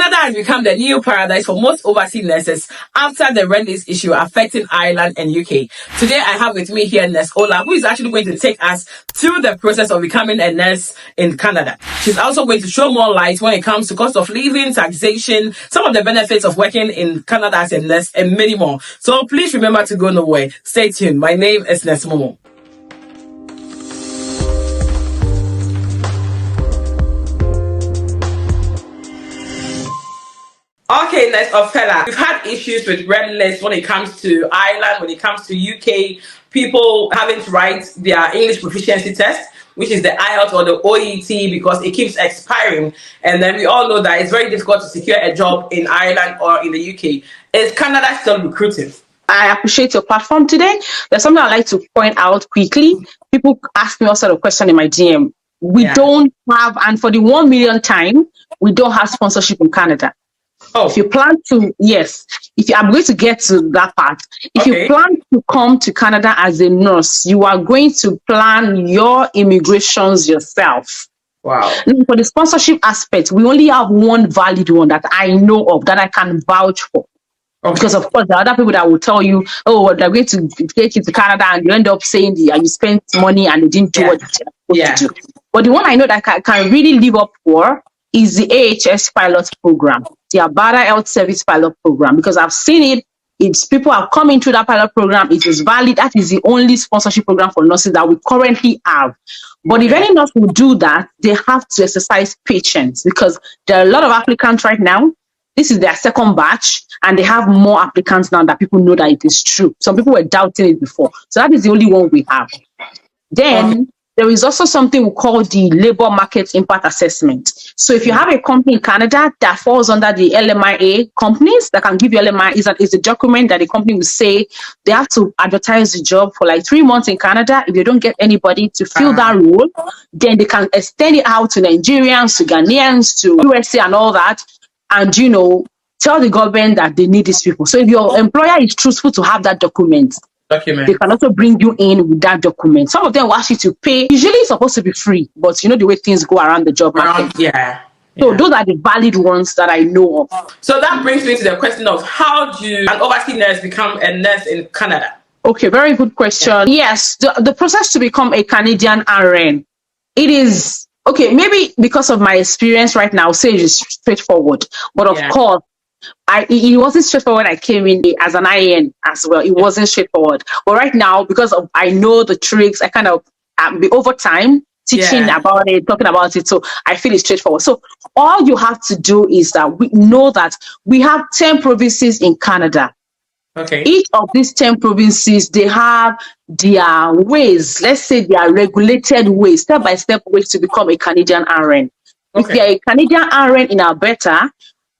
Canada has become the new paradise for most overseas nurses after the rent lease issue affecting Ireland and UK. Today, I have with me here Nurse Ola, who is actually going to take us through the process of becoming a nurse in Canada. She's also going to show more light when it comes to cost of living, taxation, some of the benefits of working in Canada as a nurse, and many more. So please remember to go nowhere. Stay tuned. My name is Nurse Momo. Okay, Nurse Ophelia, we've had issues with rent lists when it comes to Ireland, when it comes to UK, people having to write their English proficiency test, which is the IELTS or the OET, because it keeps expiring. And then we all know that it's very difficult to secure a job in Ireland or in the UK. Is Canada still recruiting? I appreciate your platform today. There's something I'd like to point out quickly. People ask me all sort of questions in my DM. We don't have, and for the 1 million time, we don't have sponsorship in Canada. Oh. If you plan to, I'm going to get to that part. If you plan to come to Canada as a nurse, you are going to plan your immigrations yourself. Wow. Now, for the sponsorship aspect, we only have one valid one that I know of that I can vouch for. Okay. Because of course, there are other people that will tell you, oh, they're going to take you to Canada, and you end up saying you spent money and you didn't do what you're supposed to do. But the one I know that I can really live up for is the AHS pilot program, the Alberta Health Service pilot program, because I've seen it. It's people are coming through that pilot program. It is valid. That is the only sponsorship program for nurses that we currently have. But if any nurse will do that, they have to exercise patience, because there are a lot of applicants right now. This is their second batch, and they have more applicants now that people know that it is true. Some people were doubting it before. So that is the only one we have. Then there is also something we call the labor market impact assessment. So if you have a company in Canada that falls under the LMIA companies that can give you LMIA, is a document that the company will say they have to advertise the job for like 3 months in Canada. If they don't get anybody to fill that role, then they can extend it out to Nigerians, to Ghanaians, to USA and all that. And, tell the government that they need these people. So if your employer is truthful to have that document, they can also bring you in with that document. Some of them will ask you to pay. Usually it's supposed to be free, but you know the way things go around the job market. So those are the valid ones that I know of. So that brings me to the question of how do an overseas nurse become a nurse in Canada? Okay, very good question. Yes, the process to become a Canadian RN, it is, okay, maybe because of my experience right now, say it is straightforward. But of course, it wasn't straightforward when I came in as an IN as well. It wasn't straightforward. But right now, because I know the tricks, I kind of be over time teaching about it, talking about it. So I feel it's straightforward. So all you have to do is that we know that we have 10 provinces in Canada. Okay. Each of these 10 provinces, they have their ways, let's say their regulated ways, step-by-step ways to become a Canadian RN. If you're a Canadian RN in Alberta,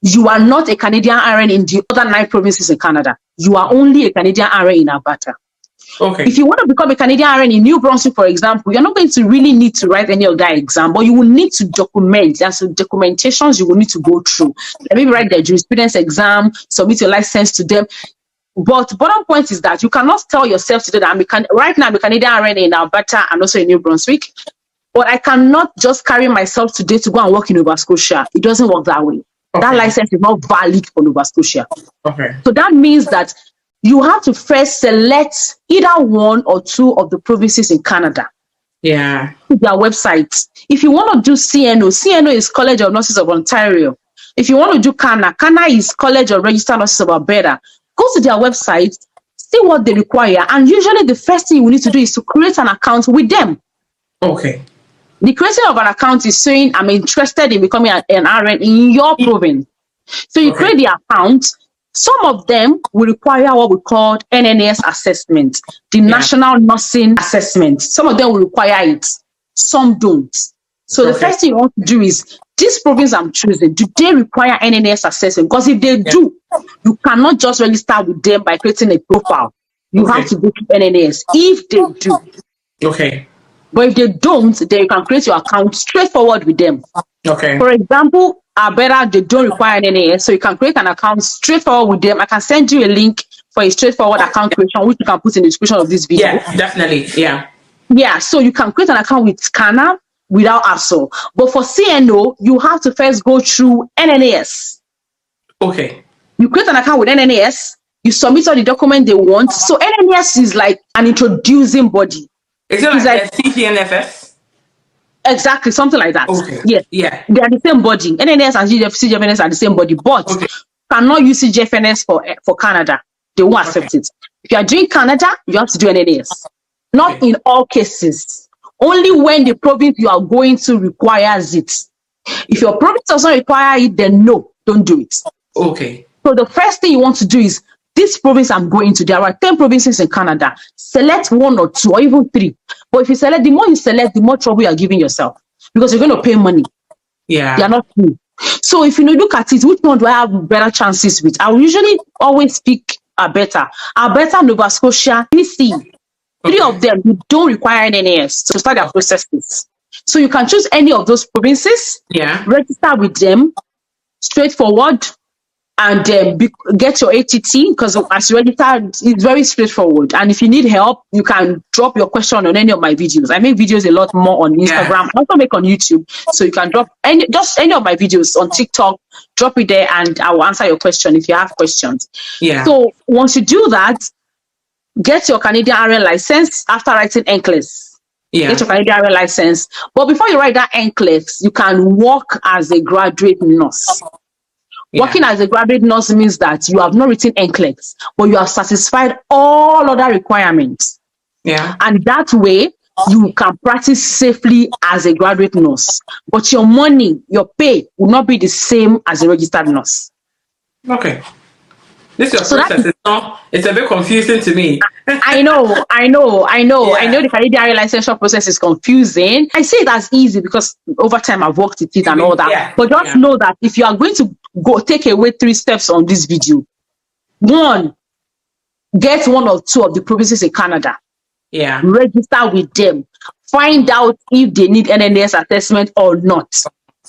you are not a Canadian RN in the other 9 provinces in Canada. You are only a Canadian RN in Alberta. Okay. If you want to become a Canadian RN in New Brunswick, for example, you're not going to really need to write any of that exam, but you will need to document. There's some documentations you will need to go through. Maybe write the jurisprudence exam, submit your license to them. But the bottom point is that you cannot tell yourself today that right now I'm a Canadian RN in Alberta and also in New Brunswick, but I cannot just carry myself today to go and work in Nova Scotia. It doesn't work that way. That license is not valid for Nova Scotia. So that means that you have to first select either 1 or 2 of the provinces in Canada. Their websites. If you want to do CNO is College of Nurses of Ontario. If you want to do CANA is College of Registered Nurses of Alberta. Go to their website, see what they require, and usually the first thing you need to do is to create an account with them. Okay. The creation of an account is saying, I'm interested in becoming an RN in your province. So you create the account. Some of them will require what we call NNS assessment, the National Nursing Assessment. Some of them will require it. Some don't. So the first thing you want to do is, this province I'm choosing, do they require NNS assessment? Because if they do, you cannot just register with them by creating a profile. You have to go to NNS if they do. But if they don't, then you can create your account straightforward with them. For example, Alberta, they don't require NNS, so you can create an account straightforward with them. I can send you a link for a straightforward account creation, which you can put in the description of this video. Definitely. So you can create an account with Scanner without hassle. But for CNO, you have to first go through NNS. Okay. You create an account with NNS, you submit all the document they want. So NNS is like an introducing body. Is it It's like like a CGNFS? exactly something like that. Okay. Yes. Yeah. They are the same body. NNS and CGFNS are the same body, but Okay. cannot use CGFNS for Canada. They won't accept it. If you are doing Canada, you have to do NNS. Not in all cases. Only when the province you are going to requires it. If your province doesn't require it, then no, don't do it. Okay. So the first thing you want to do is this province I'm going to. There are 10 provinces in Canada. Select 1 or 2 or even 3. But if you select, the more you select, the more trouble you are giving yourself because you're going to pay money. Yeah. They are not free. So if you look at it, which one do I have better chances with? I will usually always pick Alberta, Nova Scotia, BC. 3 of them you don't require NNS to start their processes. So you can choose any of those provinces. Yeah. Register with them, straightforward, and get your ATT because as you register, it's very straightforward. And if you need help, you can drop your question on any of my videos. I make videos a lot more on Instagram. I also make on YouTube. So you can drop any of my videos on TikTok, drop it there, and I will answer your question if you have questions. Yeah. So once you do that, get your Canadian RN license after writing NCLEX. Yeah. Get your Canadian RN license. But before you write that NCLEX, you can work as a graduate nurse. Yeah. Working as a graduate nurse means that you have not written NCLEX, but you have satisfied all other requirements. Yeah. And that way, you can practice safely as a graduate nurse. But your money, your pay will not be the same as a registered nurse. Okay. This is your process. It's a bit confusing to me. I know. Yeah. I know the Canadian licensure process is confusing. I say it as easy because over time I've worked with it and all that. Yeah. But just know that if you are going to go take away 3 steps on this video, 1, get 1 or 2 of the provinces in Canada. Yeah. Register with them. Find out if they need NNS assessment or not.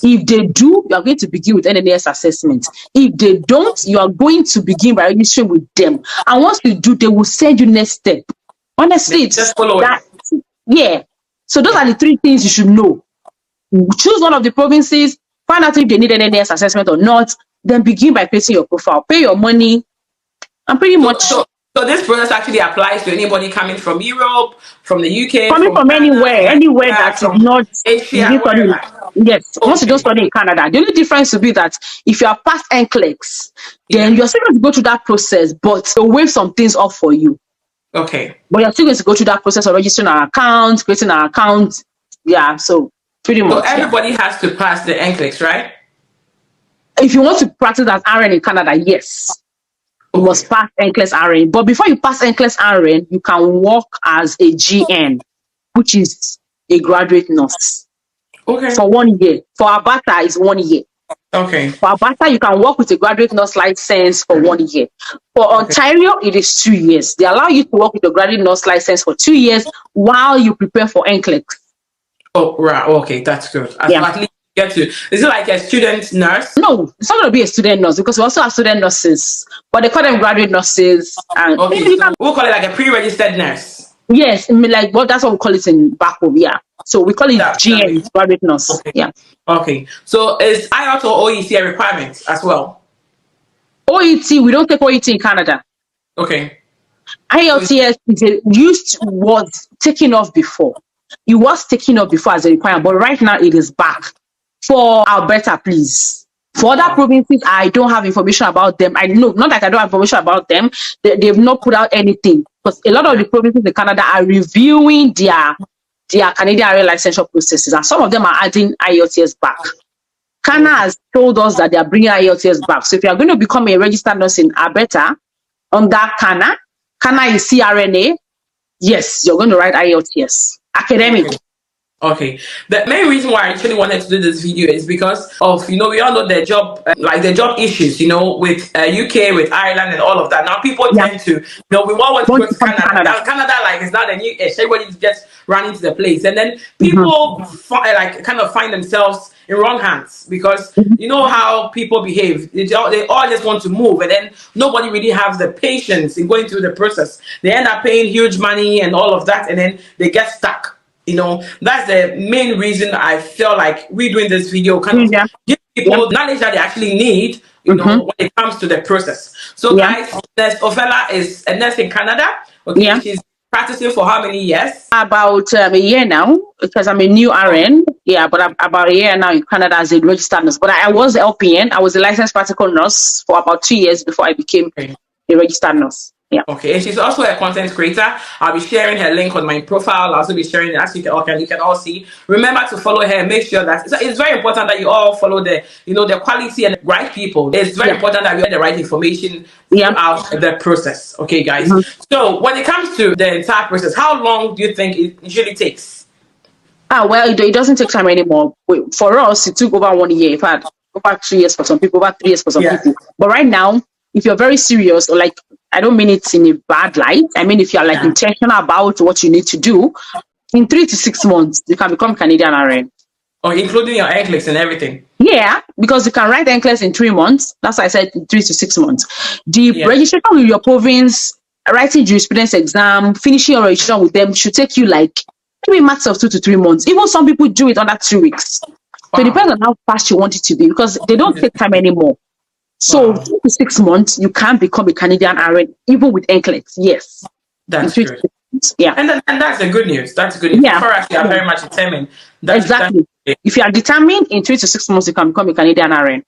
If they do, you are going to begin with NNS assessment. If they don't, you are going to begin by registering with them. And once you do, they will send you next step. Honestly, just follow that. Yeah. So those are the 3 things you should know. Choose 1 of the provinces, find out if they need NNS assessment or not, then begin by creating your profile. Pay your money, and pretty much. So this process actually applies to anybody coming from Europe, from the UK, coming from anywhere that is not Asia. Yes, once you don't study in Canada, the only difference will be that if you are past NCLEX, then you're still going to go through that process, but they'll waive some things off for you. Okay. But you're still going to go through that process of registering an account, creating an account. Yeah, so pretty much. So everybody has to pass the NCLEX, right? If you want to practice as RN in Canada, yes. You must pass NCLEX RN. But before you pass NCLEX RN, you can work as a GN, which is a graduate nurse. Okay. For 1 year. For Alberta, it's 1 year. Okay. For Alberta, you can work with a graduate nurse license for 1 year. For Ontario, it is 2 years. They allow you to work with a graduate nurse license for 2 years while you prepare for NCLEX. Oh, right. Okay, that's good. So at least get to. Is it like a student nurse? No, it's not going to be a student nurse because we also have student nurses, but they call them graduate nurses. And okay, so we'll call it like a pre-registered nurse. Yes, like that's what we call it in back home. Yeah, so we call it GN, graduate nurse. Okay. Yeah. Okay, so is IELTS or OET a requirement as well? OET, we don't take OET in Canada. Okay. IELTS was taken off before. It was taken off before as a requirement, but right now it is back. For Alberta, please. For other provinces, I don't have information about them. I know, not that I don't have information about them. They've not put out anything because a lot of the provinces in Canada are reviewing their Canadian licensure processes, and some of them are adding IELTS back. Canada has told us that they are bringing IELTS back. So if you are going to become a registered nurse in Alberta under Canada is CRNA, yes, you're going to write IELTS. Academic. Okay. The main reason why I actually wanted to do this video is because of, we all know the job, like the job issues, with UK, with Ireland and all of that. Now people tend to, we all want to go to Canada. Now, Canada, like, is not a new ish. Everybody just run into the place. And then people kind of find themselves in wrong hands because you know how people behave. They all just want to move, and then nobody really has the patience in going through the process. They end up paying huge money and all of that, and then they get stuck. That's the main reason I feel like we doing this video kind of give people knowledge that they actually need, Mm-hmm. when it comes to the process. So, Yeah. guys, Nurse Ofela is a nurse in Canada. Okay, Yeah. she's practicing for how many years? About a year now, because I'm a new RN. Yeah, but about a year now in Canada as a registered nurse. But I was LPN. I was a licensed practical nurse for about 2 years before I became Okay. a registered nurse. Yeah. Okay, and she's also a content creator. I'll be sharing her link on my profile. I'll also be sharing it as you can all see. Remember to follow her. Make sure that it's very important that you all follow the quality and the right people. It's very Yeah. important that we get the right information Yeah. throughout the process. Okay, guys. Mhm. So when it comes to the entire process, how long do you think it usually takes? Well, it doesn't take time anymore. For us, it took over 1 year. In fact, over 2 years for some people, over 3 years for some Yeah. people. But right now, if you're very serious, or like, I don't mean it in a bad light. I mean, if you're like Yeah. intentional about what you need to do, in 3 to 6 months, you can become Canadian RN. Or including your NCLEX and everything. Yeah, because you can write NCLEX in 3 months. That's why I said 3 to 6 months. The Yeah. registration with your province, writing jurisprudence exam, finishing your registration with them should take you like maybe max of 2 to 3 months. Even some people do it under 2 weeks. So it Wow. depends on how fast you want it to be because they don't take time anymore. So Wow. 3 to 6 months, you can become a Canadian RN even with NCLEX. Yes. In That's three to good. 6 months. Yeah. And that's the good news. That's good news. Yeah. For us, we are very much determined. That's Exactly. If you are determined, in 3 to 6 months, you can become a Canadian RN.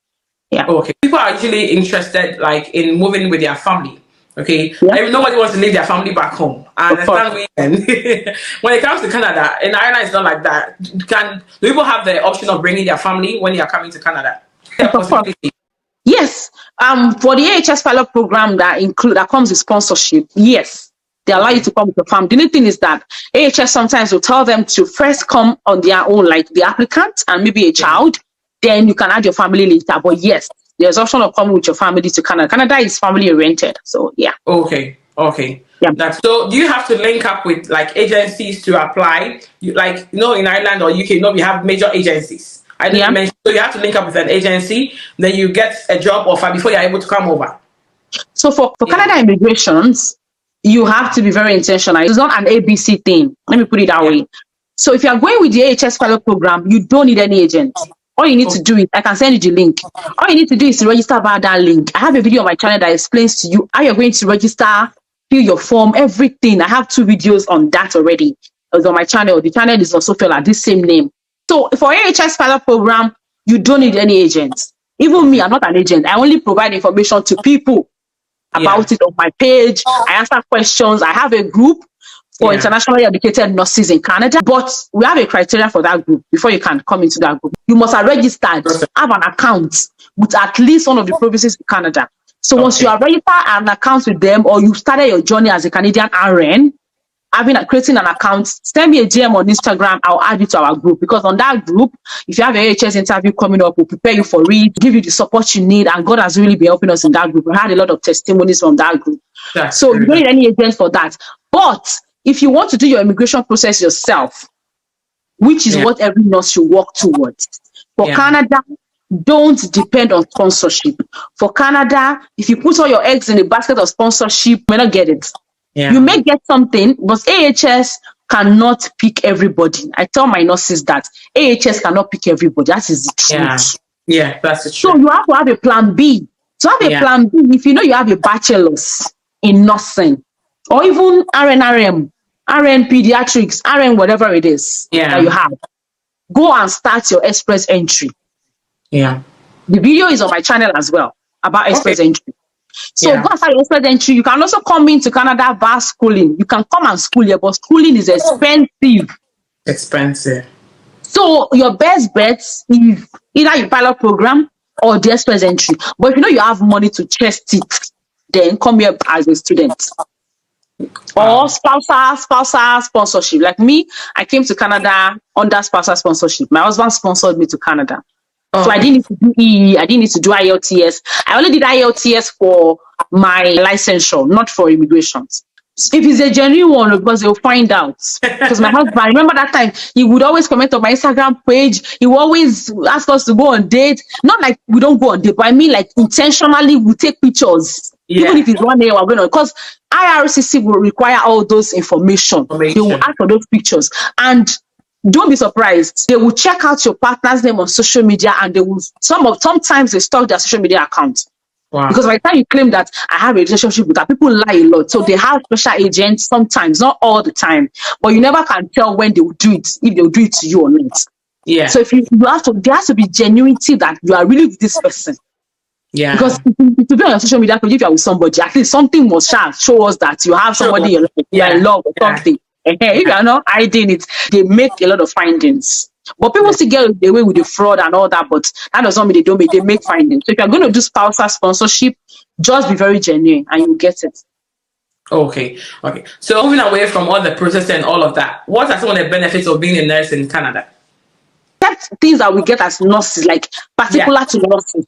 Yeah. okay. People are usually interested, like, in moving with their family. Okay, Yeah. nobody wants to leave their family back home. I Of course. understand. When it comes to Canada, in Ireland, it's not like that. Do people have the option of bringing their family when they are coming to Canada? Of course. Possibility. Yes. For the AHS pilot program that comes with sponsorship, yes, they allow you to come with your family. The only thing is that AHS sometimes will tell them to first come on their own, like the applicant and maybe a child, then you can add your family later. But yes, there's option of coming with your family to Canada. Canada is family oriented, so yeah. Okay. Yeah. So do you have to link up with like agencies to apply? In Ireland or UK, we have major agencies. I know you mentioned, so you have to link up with an agency, then you get a job offer before you're able to come over. So for Canada immigrations, you have to be very intentional. It's not an ABC thing. Let me put it that way. So if you are going with the AHS pilot program, you don't need any agent. All you need to do is, I can send you the link. All you need to do is to register via that link. I have a video on my channel that explains to you how you're going to register, fill your form, everything. I have 2 videos on that already. It's on my channel. The channel is also filled at this same name. So for AHS pilot program, you don't need any agents. Even me, I'm not an agent. I only provide information to people about it on my page. I answer questions. I have a group for internationally educated nurses in Canada, but we have a criteria for that group before you can come into that group. You must have registered, have an account with at least one of the provinces in Canada. So once you are registered an account with them, or you started your journey as a Canadian RN, creating an account, send me a DM on Instagram. I'll add you to our group, because on that group, if you have a AHS interview coming up, we'll prepare you for it, give you the support you need. And God has really been helping us in that group. We had a lot of testimonies from that group. So you don't need any agent for that. But if you want to do your immigration process yourself, which is what every nurse should work towards, for Canada, don't depend on sponsorship. For Canada, if you put all your eggs in a basket of sponsorship, you may not get it. You may get something, but AHS cannot pick everybody. I tell my nurses that AHS cannot pick everybody. That is the truth. Yeah, that's the truth. So you have to have a plan B. To have a plan B, if you know you have a bachelor's in nursing, or even RN pediatrics, RN whatever it is that you have, go and start your express entry. The video is on my channel as well about express entry. So go and start your express entry. You can also come into Canada via schooling. You can come and school here, but schooling is expensive. So your best bet is either your pilot program or the express entry. But if you know you have money to test it, then come here as a student. Or spousal sponsorship. Like me, I came to Canada under spousal sponsorship. My husband sponsored me to Canada. So I didn't need to do EE, I didn't need to do IELTS. I only did IELTS for my licensure, not for immigration. If it's a genuine one, because they'll find out. Because my husband, I remember that time, he would always comment on my Instagram page. He would always ask us to go on date. Not like we don't go on date, but I mean like intentionally we take pictures. Even if it's 1 day, we're going on. Because IRCC will require all those information. They will ask for those pictures. And don't be surprised. They will check out your partner's name on social media, and they will sometimes they stalk their social media account. Wow. Because by the time you claim that I have a relationship with her, people lie a lot. So they have special agents sometimes, not all the time, but you never can tell when they will do it, if they will do it to you or not. Yeah. So if you have to, there has to be genuinity that you are really with this person. Yeah. Because to be on your social media page, if you are with somebody, at least something must show us that you have Sure. somebody in your life, you are in Yeah. love or Yeah. something. If you are not hiding it, they make a lot of findings. But people Yeah. still get away with the fraud and all that, but that does not mean they don't make, they make findings. So if you're going to do spousal sponsorship, just be very genuine and you get it. Okay. Okay. So moving away from all the process and all of that, what are some of the benefits of being a nurse in Canada? That's things that we get as nurses, like Yeah. particular to nurses.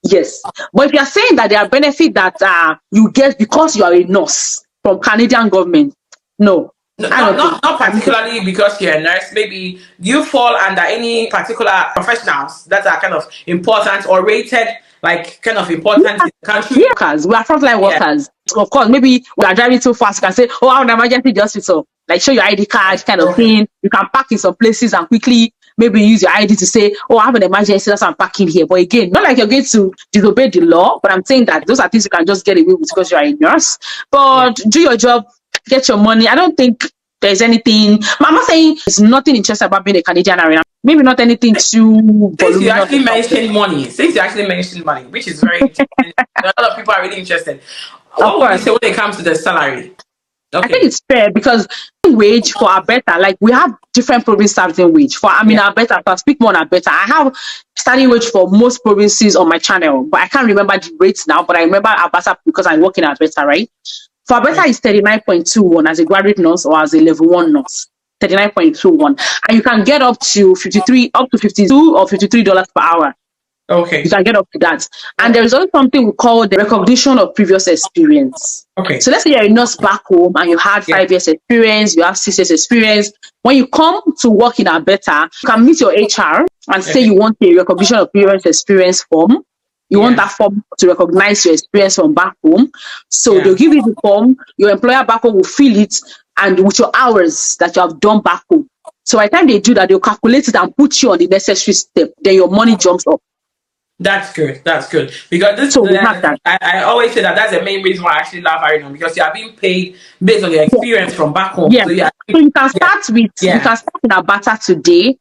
Yes. But if you are saying that there are benefits that you get because you are a nurse from Canadian government, no, No, I don't think. not particularly because you're a nurse. Maybe you fall under any particular professionals that are kind of important or rated like kind of important in the country. Yeah, workers, we are frontline Yeah. workers. Of course, maybe we are driving too fast. You can say, "Oh, I'm an emergency hospital." Like show your ID card, kind of Okay. thing. You can park in some places and quickly maybe use your ID to say, "Oh, I have an emergency, that's why I'm parking here." But again, not like you're going to disobey the law. But I'm saying that those are things you can just get away with because you are a nurse. Yeah. But do your job, get your money. I don't think there's anything. I'm not saying there's nothing interesting about being a Canadian arena. Maybe not anything too Since you voluminous actually or something. mentioned money, which is very interesting, a lot of people are really interested. Of What would you course. say when it comes to the salary? I think Okay. it's fair because wage for Alberta, like we have different province starting wage. For I mean Yeah. Alberta, so I speak more on Alberta. I have starting wage for most provinces on my channel, but I can't remember the rates now. But I remember Alberta because I work in Alberta, right? For Alberta, Okay. is 39.21 as a graduate nurse or as a level one nurse. 39.21, and you can get up to 53, up to 52 or $53 per hour. You Okay. can get up to that. And Oh, there is also something we call the recognition of previous experience. okay. So let's say you're a nurse back home and you had Yeah. 5 years experience, you have 6 years experience. When you come to work in Alberta, you can meet your HR and say Okay. you want a recognition of previous experience form. You want Yeah. that form to recognize your experience from back home. So Yeah. they'll give you the form, your employer back home will fill it, and with your hours that you have done back home. So by the time they do that, they'll calculate it and put you on the necessary step. Then your money jumps up. That's good. That's good because So we have that. I always say that that's the main reason why I actually love Ireland because you are being paid based on your experience from back home. Yeah. So yeah, So you can yeah, start with you yeah. can start in Alberta today,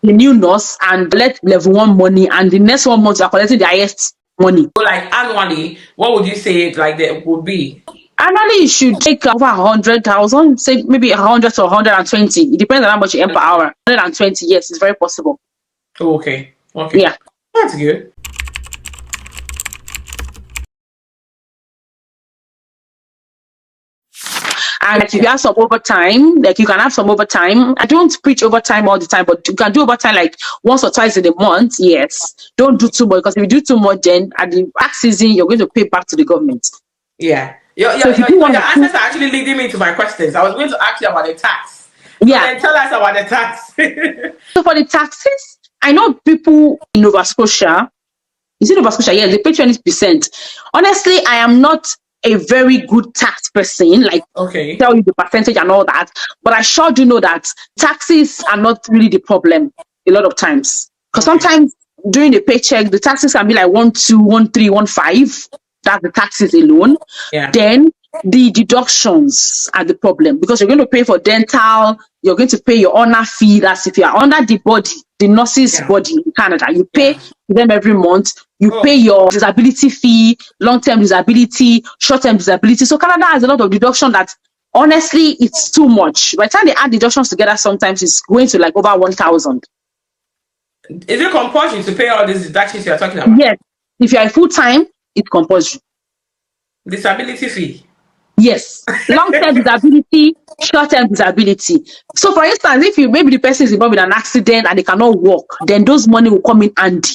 the new nurse, and let level one money, and the next 1 month you are collecting the highest money. So like annually, what would you say like there would be? Annually, you should take over 100,000, say maybe 100 to 120. It depends on how much you earn per hour. 120, yes, it's very possible. Oh, okay. Okay. Yeah. That's good. And like, if you have some overtime, like you can have some overtime. I don't preach overtime all the time, but you can do overtime like once or twice in a month. Yes. Don't do too much because if you do too much, then at the tax season, you're going to pay back to the government. Yeah. So if you do Your want to, answers are actually leading me to my questions. I was going to ask you about the tax. So yeah. then tell us about the tax. So for the taxes, I know people in Nova Scotia, is it Nova Scotia? Yes, they pay 20%. Honestly, I am not a very good tax person, like Okay. tell you the percentage and all that, but I sure do know that taxes are not really the problem a lot of times. Because Okay. sometimes during the paycheck, the taxes can be like 1, 2, 1, 3, 1, 5. That's the taxes alone. Yeah. Then the deductions are the problem because you're going to pay for dental, you're going to pay your honor fee. That's if you are under the body, the nurse's Yeah. body in Canada. You pay Yeah. them every month. You Oh. pay your disability fee, long-term disability, short-term disability. So Canada has a lot of deduction that honestly it's too much. By the time they add deductions together, sometimes it's going to like over 1,000. Is it compulsory to pay all these deductions you're talking about? Yes. If you are full-time, it's compulsory. Disability fee. Yes, long-term disability, short-term disability. So, for instance, if you maybe the person is involved in an accident and they cannot walk, then those money will come in handy.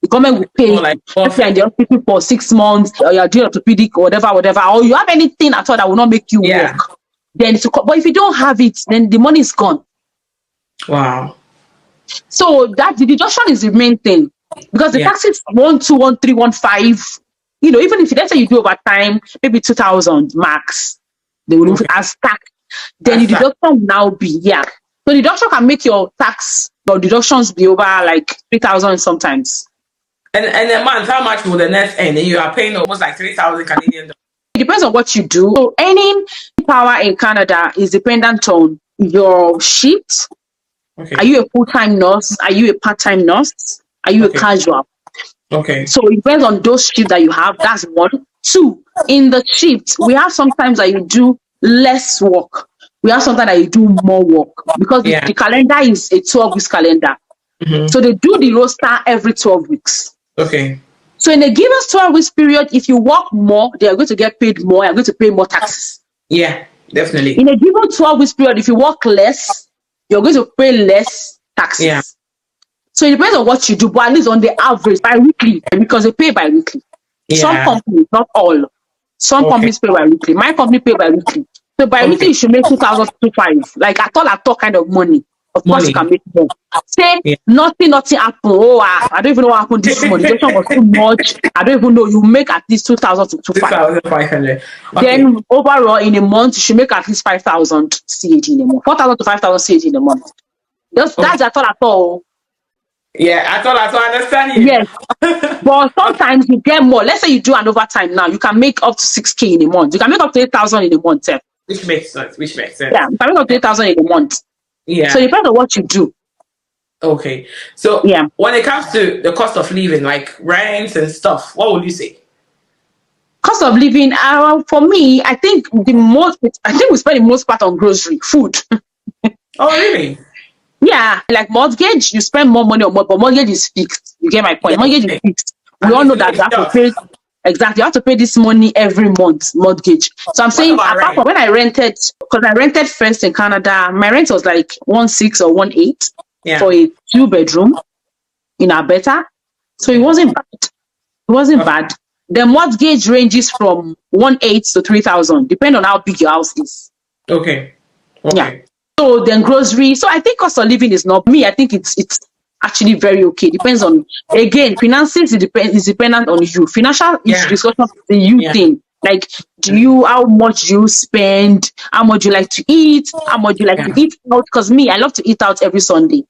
The government will pay More you. like If you're in forfeit. the hospital for 6 months, or you're doing orthopedic or whatever, or you have anything at all that will not make you Yeah. walk, then it's but if you don't have it, then the money is gone. Wow. So that the deduction is the main thing because the Yeah. taxes 1, 2, 1, 3, 1, 5. Even if let's say you do overtime, maybe 2,000 max, they will look Okay. as tax. Then the That's that. deduction will now be So the deduction can make your deductions be over like 3,000 sometimes. And a month, how much will the nurse earn? And you are paying almost like 3,000 Canadian dollars. It depends on what you do. So earning power in Canada is dependent on your shift. Okay. Are you a full-time nurse? Are you a part-time nurse? Are you a casual? Okay. So it depends on those shifts that you have. That's one. Two, in the shifts, we have sometimes that you do less work. We have sometimes that you do more work because the calendar is a 12 weeks calendar. So they do the roster every 12 weeks. Okay. So in a given 12 weeks period, if you work more, they are going to get paid more. You're going to pay more taxes. Yeah, definitely. In a given 12 weeks period, if you work less, you're going to pay less taxes. Yeah. So it depends on what you do, but at least on the average, bi-weekly, because they pay bi-weekly. Yeah. Some companies, not all. Some companies pay bi-weekly. My company pay bi-weekly. So bi-weekly, you should make 2,025. Like at all kind of money. Of course, you can make more. Say nothing happened. Oh, I don't even know what happened this morning. The was too much. I don't even know. You make at least 2,000 to 2,500. Then overall, in a month, you should make at least 5,000 CAD in a month. 4,000 to 5,000 CAD in a month. That's at all. Yeah, I thought I understand you. Yes. But sometimes you get more. Let's say you do an overtime now. You can make up to 6K in a month. You can make up to 8,000 in a month. Which makes sense. Yeah, you can make up to 8,000 in a month. Yeah. So it depends on what you do. Okay. So when it comes to the cost of living, like rents and stuff, what would you say? Cost of living, for me, I think we spend the most part on grocery, food. Oh, really? Yeah, like mortgage, you spend more money on mortgage, but mortgage is fixed. You get my point? Yeah, mortgage is fixed. We all know that you have to pay. Exactly, you have to pay this money every month, mortgage. So I'm saying, apart from when I rented, because I rented first in Canada, my rent was like 1.6 or 1.8 for a 2-bedroom in Alberta. So it wasn't bad. It wasn't bad. The mortgage ranges from 1.8 to 3,000, depending on how big your house is. Okay. Yeah. So then grocery. So I think cost of living is not me. I think it's actually very okay. Depends on, again, finances is dependent on you. Financial is discussion of the you thing. Like, how much you spend, how much you like to eat, how much you like to eat out. Because me, I love to eat out every Sunday.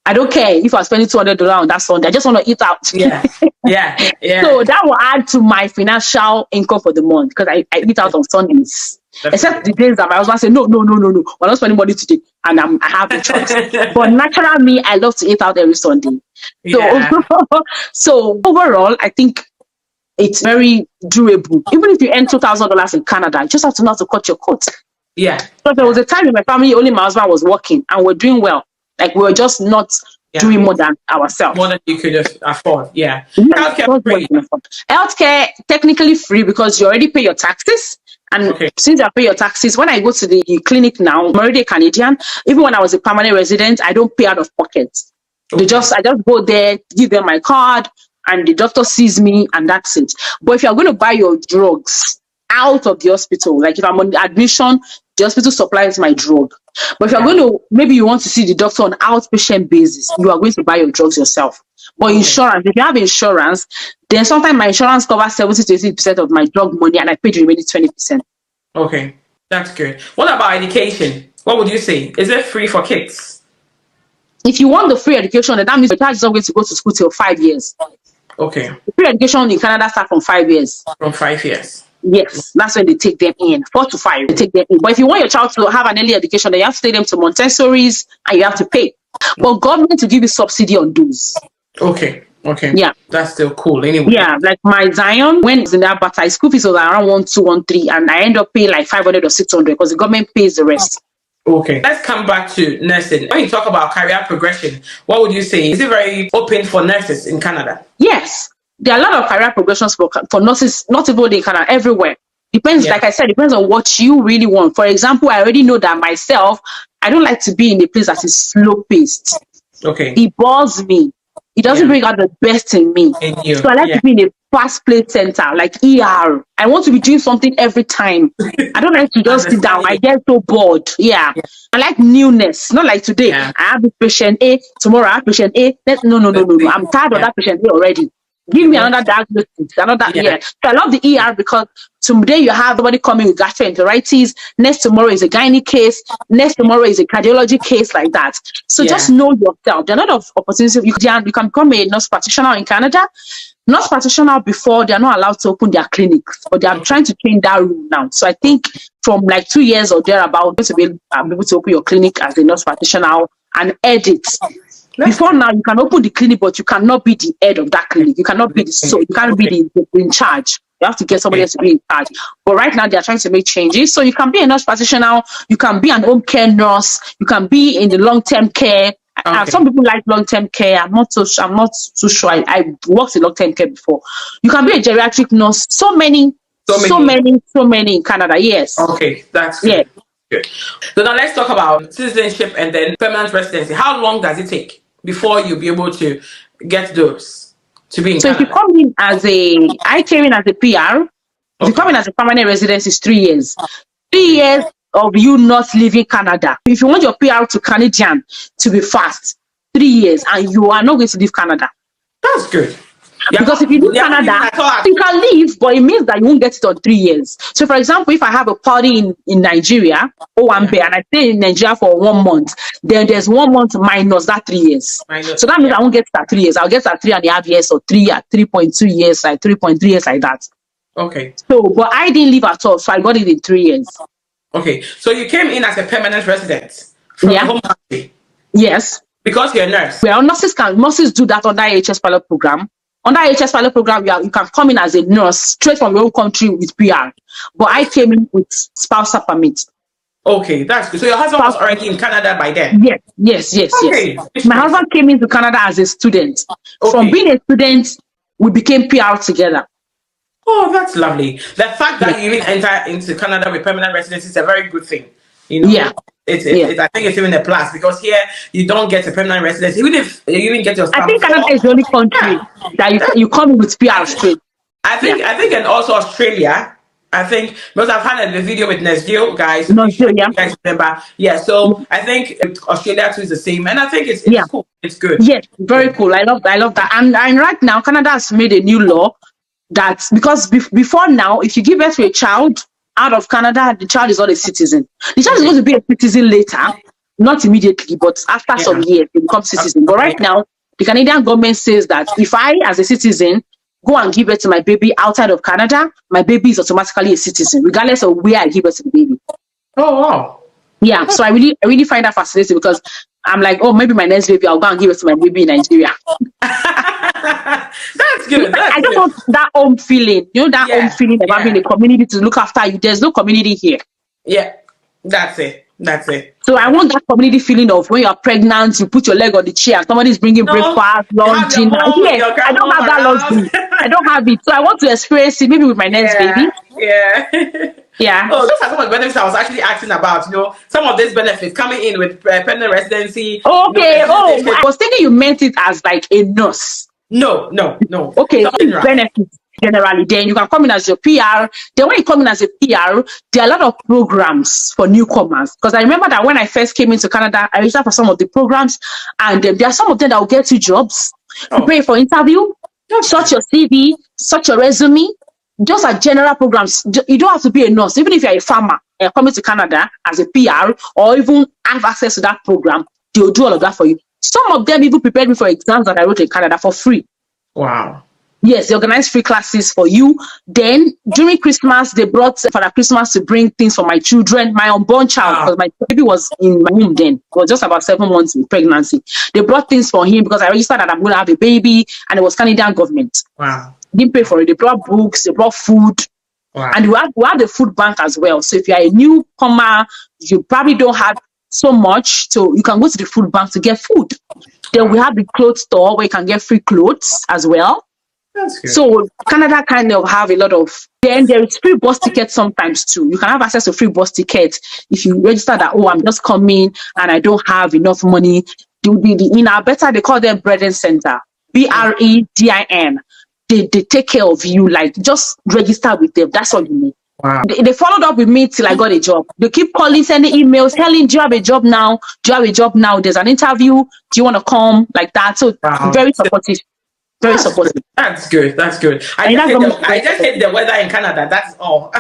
I don't care if I'm spending $200 on that Sunday. I just want to eat out. Yeah. So that will add to my financial income for the month because I eat out on Sundays. Except the days that my husband said, no, we're not spending money today. And I have a choice. But naturally, me, I love to eat out every Sunday. So overall, I think it's very doable. Even if you earn $2,000 in Canada, you just have to know how to cut your coat. Yeah. So there was a time in my family, only my husband was working and we're doing well. Like we were just not doing more than ourselves. More than you could afford. Yeah. Healthcare free. Healthcare technically free because you already pay your taxes. And since I pay your taxes, when I go to the clinic now, I'm already a Canadian. Even when I was a permanent resident, I don't pay out of pocket. I just go there, give them my card, and the doctor sees me, and that's it. But if you're going to buy your drugs out of the hospital, like if I'm on admission, the hospital supplies my drug. But if you're going to, maybe you want to see the doctor on outpatient basis, you are going to buy your drugs yourself. But insurance, if you have insurance, then sometimes my insurance covers 70 to 80% of my drug money and I pay the remaining 20%. Okay, that's good. What about education? What would you say? Is it free for kids? If you want the free education, then that means your child is not going to go to school till 5 years. Okay. The free education in Canada starts from 5 years. From 5 years. Yes, that's when they take them in. 4 to 5, they take them in. But if you want your child to have an early education, then you have to take them to Montessori's and you have to pay. But government will give you subsidy on those. Okay. Yeah. That's still cool anyway. Yeah, like my Zion, when it's in that battle, school fees was around 1,213, and I end up paying like 500 or 600 because the government pays the rest. Okay. Let's come back to nursing. When you talk about career progression, what would you say? Is it very open for nurses in Canada? Yes. There are a lot of career progressions for nurses, not even in Canada, everywhere. Depends, like I said, depends on what you really want. For example, I already know that myself, I don't like to be in a place that is slow-paced. Okay. It bores me. It doesn't bring out the best in me. So I like to be in a fast-paced center, like ER. I want to be doing something every time. I don't like to just sit down. I get so bored. Yeah. I like newness. Not like today. I have this patient A. Tomorrow I have patient A. No. I'm tired of that patient A already. Give You me want, another diagnosis, another, yeah, yeah. So I love the ER because today you have somebody coming with gastroenteritis, next tomorrow is a gynae case, next tomorrow is a cardiology case, like that. So just yeah. know yourself. There are a lot of opportunities. You can become a nurse practitioner in Canada. Nurse practitioner before, they are not allowed to open their clinics, but they are Okay. trying to change that rule now. So I think from like 2 years or thereabout, going to be able to open your clinic as a nurse practitioner and edit. That's Before good. now, you can open the clinic, but you cannot be the head of that clinic. You cannot be you can't be Okay. the in charge. You have to get somebody Okay. else to be in charge. But right now, they are trying to make changes. So you can be a nurse practitioner, you can be an home care nurse, you can be in the long term care. Some Okay. people like long term care. I'm not too sure. I worked in long term care before. You can be a geriatric nurse. So many, So so many. many, so many in Canada. Yes, Okay, that's yes. good. Good. So now let's talk about citizenship and then permanent residency. How long does it take before you be able to get those to be in So if you Canada? come in as I came in as a PR. If you come Okay. in as a permanent resident, it's 3 years. Three Okay. years of you not leaving Canada. If you want your PR to Canadian to be fast, 3 years, and you are not going to leave Canada. That's good. Because if you leave You're not leaving Canada, at all. you can leave, but it means that you won't get it on 3 years. So, for example, if I have a party in Nigeria, Yeah. and I stay in Nigeria for 1 month, then there's 1 month minus that 3 years. I know. So that means Yeah. I won't get it at 3 years. I'll get it at 3.5 years or 3.2 years, like 3.3 years, like that. Okay. So, but I didn't leave at all, so I got it in 3 years. Okay. So you came in as a permanent resident from your Yeah. home country Yes. because you're a nurse. Well, nurses do that under HS pilot program. Under HS pilot program, you can come in as a nurse straight from your own country with PR. But I came in with spousal permit. Okay, that's good. So your husband was Spouse, already in Canada by then. yes, yes, yes, yes. Okay. Which My makes sense. husband came into Canada as a student. From Okay. being a student, we became PR together. Oh, that's lovely. The fact Yes. that you even enter into Canada with permanent residency is a very good thing. You know, Yeah, yeah. I think it's even a plus because here you don't get a permanent residency. Even if you even get your I stamp think Canada four, is the only country yeah. that That, you come in with PR straight. Yeah. I think, and also Australia. I think because I've had a video with Nesgil guys. No, You yeah. guys remember? Yeah. So I think Australia too is the same, and I think Yeah. it's cool. It's good. Yes, very Good. cool. I love that. And right now, Canada has made a new law that because before now, if you give birth to a child out of Canada, the child is not a citizen. The child is Okay. going to be a citizen later, not immediately, but after some Yeah. years, they become citizen. But right now, the Canadian government says that if I, as a citizen, go and give birth to my baby outside of Canada, my baby is automatically a citizen, regardless of where I give birth to the baby. Oh wow. Yeah, so I really find that fascinating because I'm like, oh, maybe my next baby, I'll go and give it to my baby in Nigeria. That's good. That's I just good. want that home feeling, that home Yeah. feeling of having a Yeah. community to look after you. There's no community here. Yeah. That's it. That's it. So I want that community feeling of when you're pregnant, you put your leg on the chair, somebody's bringing No, breakfast, you lunch, have your dinner. mom, Yes, your I don't grandmom have that luxury. I around. don't have it. So I want to experience it maybe with my next baby. Yeah, yeah. Yeah. Oh, those are some of the benefits I was actually asking about. You know, some of these benefits coming in with permanent residency. You know, Okay. the Oh, I citizenship. was thinking you meant it as like a nurse. No, no, no. Okay, Something it's right. benefits generally. Then you can come in as your PR. Then when you come in as a PR, there are a lot of programs for newcomers. Because I remember that when I first came into Canada, I registered for some of the programs, and there are some of them that will get you jobs. Oh, Prepare for interview, that's sort good. your CV, sort your resume. Those are general programs. You don't have to be a nurse. Even if you're a farmer coming to Canada as a PR or even have access to that program, they'll do all of that for you. Some of them even prepared me for exams that I wrote in Canada for free. Wow. Yes, they organized free classes for you. Then during Christmas, they brought Father Christmas to bring things for my children, my unborn child, Wow. because my baby was in my womb then. It was just about 7 months in pregnancy. They brought things for him because I registered that I'm going to have a baby, and it was Canadian government. Wow. Didn't pay for it. They brought books, they brought food, Wow. and we have the food bank as well. So if you are a newcomer, you probably don't have so much, so you can go to the food bank to get food. Then we have the clothes store where you can get free clothes as well. That's good. So Canada kind of have a lot of. Then there is free bus tickets sometimes too. You can have access to free bus tickets if you register that. Oh, I'm just coming and I don't have enough money. In Alberta, they call them Bredin Center, BREDIN. They take care of you. Like just register with them. That's all you need. Wow. They followed up with me till I got a job. They keep calling, sending emails, telling, do you have a job now? Do you have a job now? There's an interview. Do you want to come? Like that. So Wow. very supportive. Very supportive. That's good. That's good. And that's almost I very just hate supportive. the weather in Canada. That's all.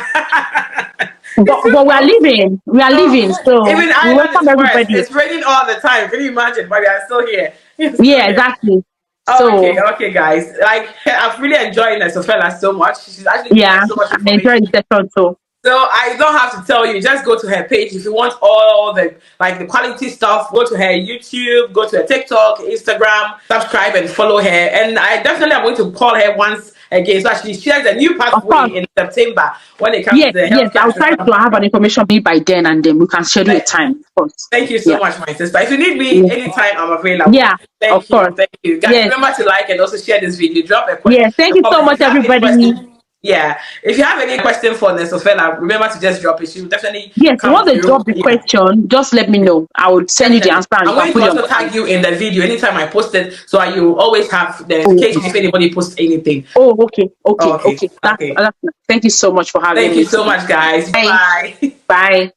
It's But too we are cold. living. We are No, living. So even we Ireland welcome is worse. everybody. It's raining all the time. Can you imagine? But we are still here. We're still Yeah, here. exactly. Okay, So okay, guys. Like, I've really enjoyed Sofela so much. She's actually given yeah, us so much I enjoyed information. the session too. So I don't have to tell you. Just go to her page if you want all the the quality stuff. Go to her YouTube, go to her TikTok, Instagram, subscribe and follow her. And I definitely am going to call her once again so that she shares a new Of course. pathway in September when it comes to Yes, the yes. healthcare I'll try assistant to have an program. information be by then, and then we can schedule a time. Of course. Thank you so Yeah. much, my sister. If you need me Yeah. anytime, I'm available. Yeah. Of Thank you. course. Thank you. Guys, Yes. remember to like and also share this video. Drop Yeah. Thank a you so comment. If much, you have any everybody. question, yeah. If you have any question for Nesofela, remember to just drop it. She will definitely Yes. You come want to drop through. the Yeah. question? Just let me know. I will send you the Definitely. answer, and you I'm can going put to it on also the line. tag you in the video anytime I post it so that you always have the Oh, notification if anybody posts anything. oh, okay, okay, Okay. okay. Okay. That's. Thank you so much for having Thank you me so today. much, guys. Bye. Bye. Bye.